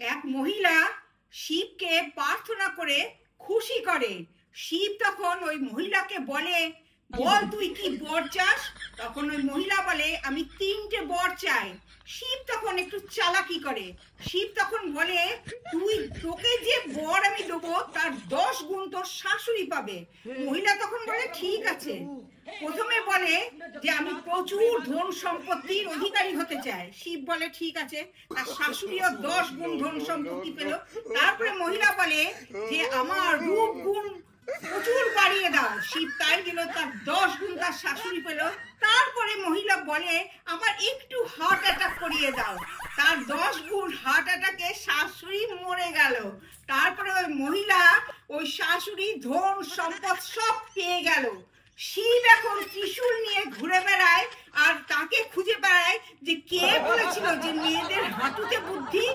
এক মহিলা শিবকে প্রার্থনা করে খুশি করে। শিব তখন ওই মহিলাকে বলে, বল তুই কি বর চাস? তখন ওই মহিলা বলে, আমি 3টে বর চাই। শিব তখন একটু চালাকি করে। শিব তখন বলে, তোকে যে বর আমি দেবো তার 10 গুণ তোর শাশুড়ি পাবে। মহিলা তখন বলে, ঠিক আছে। প্রথমে বলে যে আমি প্রচুর ধন সম্পত্তির অধিকারী হতে চাই। শিব বলে, ঠিক আছে। তার শাশুড়িও 10 গুণ ধন সম্পত্তি পেল। তারপরে মহিলা বলে যে আমার রূপ গুণ প্রচুর বাড়িয়ে দাও। শিব তাই দিল, তার 10 গুণ তার শাশুড়ি পেল। তারপরে মহিলা বলে আমার একটু হার্ট অ্যাটাক করিয়ে দাও। তার 10 গুণ হার্ট অ্যাটাকে শাশুড়ি মরে গেল। তারপরে ওই মহিলা ওই শাশুড়ি ধন সম্পদ সব পেয়ে গেল। শিব এখন ত্রিশূল নিয়ে ঘুরে বেড়ায় আর তাকে খুঁজে বেড়ায় যে কে বলেছিল যে মেয়েদের হাঁটুতে বুদ্ধি।